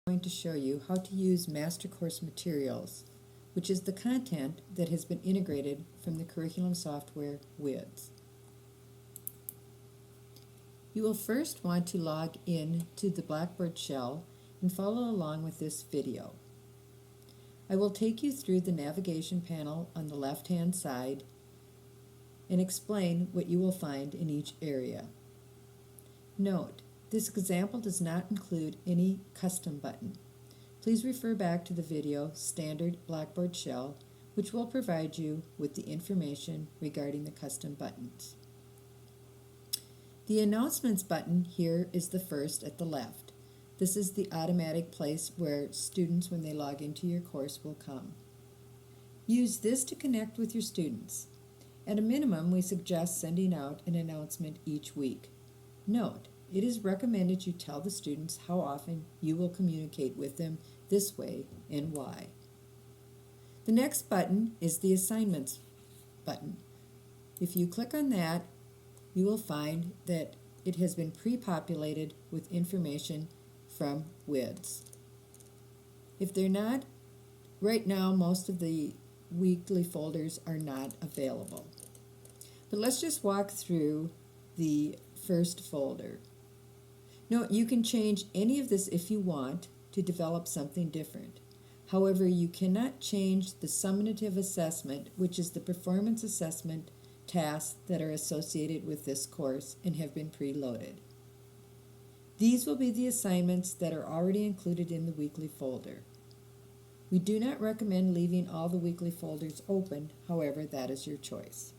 going to show you how to use Master Course Materials, which is the content that has been integrated from the curriculum software WIDS. You will first want to log in to the Blackboard shell and follow along with this video. I will take you through the navigation panel on the left-hand side and explain what you will find in each area. Note, this example does not include any custom button. Please refer back to the video Standard Blackboard Shell, which will provide you with the information regarding the custom buttons. The Announcements button here is the first at the left. This is the automatic place where students, when they log into your course, will come. Use this to connect with your students. At a minimum, we suggest sending out an announcement each week. Note, it is recommended you tell the students how often you will communicate with them this way and why. The next button is the Assignments button. If you click on that, you will find that it has been pre-populated with information from WIDS. If they're not, right now most of the weekly folders are not available. But let's just walk through the first folder. Note, you can change any of this if you want to develop something different. However, you cannot change the summative assessment, which is the performance assessment tasks that are associated with this course and have been preloaded. These will be the assignments that are already included in the weekly folder. We do not recommend leaving all the weekly folders open, however, that is your choice.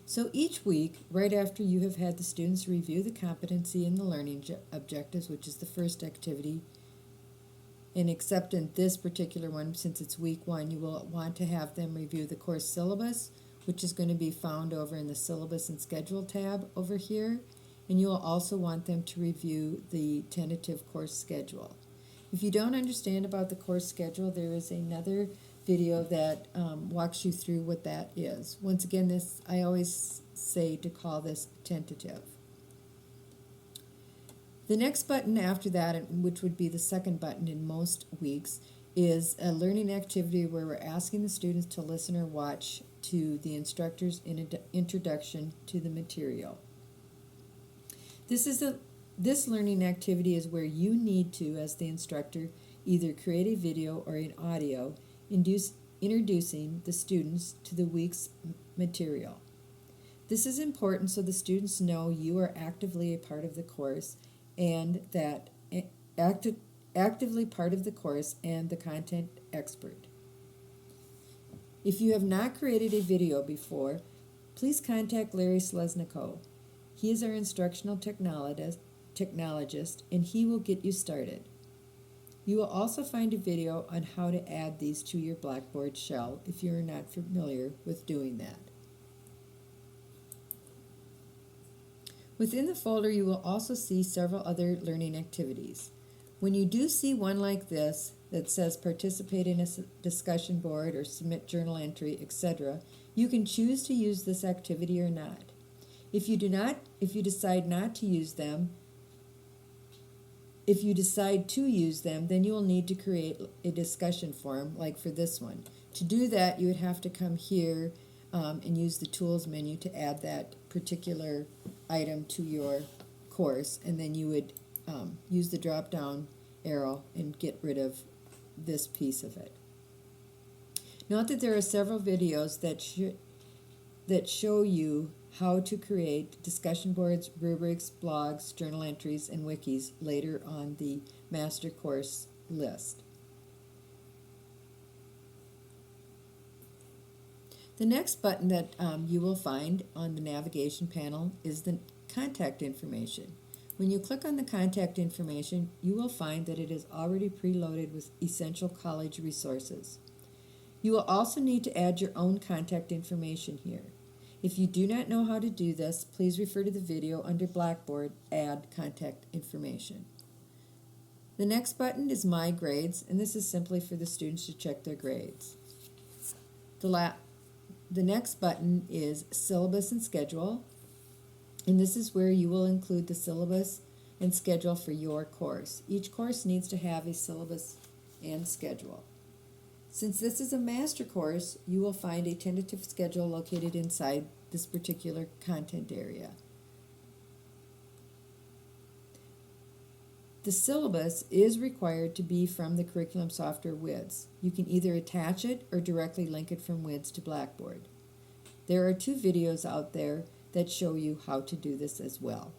So each week, right after you have had the students review the competency and the learning objectives, which is the first activity, and except in this particular one, since it's week 1, you will want to have them review the course syllabus, which is going to be found over in the Syllabus and Schedule tab over here, and you will also want them to review the tentative course schedule. If you don't understand about the course schedule, there is another video that walks you through what that is. Once again, this I always say to call this tentative. The next button after that, which would be the second button in most weeks, is a learning activity where we're asking the students to listen or watch to the instructor's introduction to the material. This learning activity is where you need to, as the instructor, either create a video or an audio introducing the students to the week's material. This is important so the students know you are actively a part of the course and that actively part of the course and the content expert. If you have not created a video before, please contact Larry Slesnikow. He is our instructional technologist and he will get you started. You will also find a video on how to add these to your Blackboard shell if you are not familiar with doing that. Within the folder, you will also see several other learning activities. When you do see one like this that says participate in a discussion board or submit journal entry, etc., you can choose to use this activity or not. If you decide to use them, then you will need to create a discussion forum like for this one. To do that, you would have to come here and use the Tools menu to add that particular item to your course, and then you would use the drop-down arrow and get rid of this piece of it. Note that there are several videos that show you how to create discussion boards, rubrics, blogs, journal entries, and wikis later on the master course list. The next button that you will find on the navigation panel is the contact information. When you click on the contact information, you will find that it is already preloaded with essential college resources. You will also need to add your own contact information here. If you do not know how to do this, please refer to the video under Blackboard, Add Contact Information. The next button is My Grades, and this is simply for the students to check their grades. The next button is Syllabus and Schedule, And this is where you will include the syllabus and schedule for your course. Each course needs to have a syllabus and schedule. Since this is a master course, you will find a tentative schedule located inside this particular content area. The syllabus is required to be from the curriculum software WIDS. You can either attach it or directly link it from WIDS to Blackboard. There are 2 videos out there that show you how to do this as well.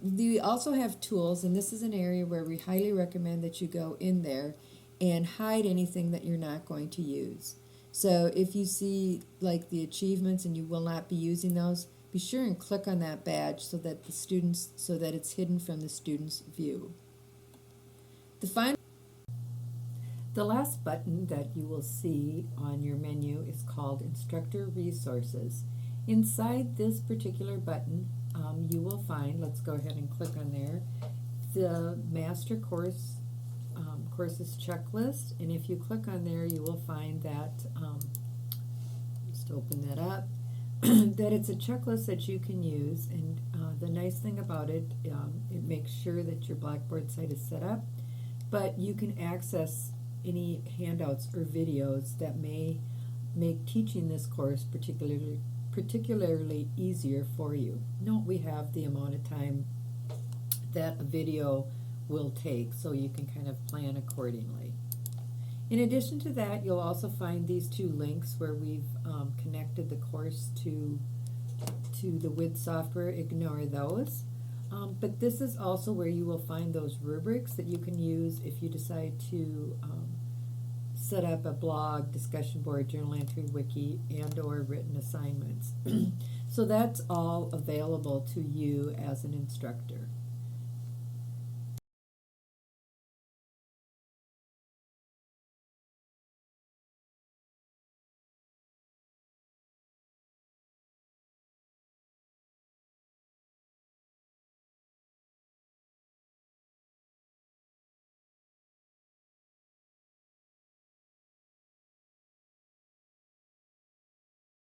We also have tools, and this is an area where we highly recommend that you go in there and hide anything that you're not going to use. So if you see like the achievements and you will not be using those, be sure and click on that badge so that it's hidden from the student's view. The last button that you will see on your menu is called Instructor Resources. Inside this particular button, you will find, let's go ahead and click on there, the Master Courses checklist. And if you click on there, you will find that, just open that up, that it's a checklist that you can use. And the nice thing about it, it makes sure that your Blackboard site is set up, but you can access any handouts or videos that may make teaching this course particularly easier for you. Note we have the amount of time that a video will take, so you can kind of plan accordingly. In addition to that, you'll also find these 2 links where we've connected the course to the WID software. Ignore those. But this is also where you will find those rubrics that you can use if you decide to set up a blog, discussion board, journal entry, wiki, and or written assignments. So that's all available to you as an instructor.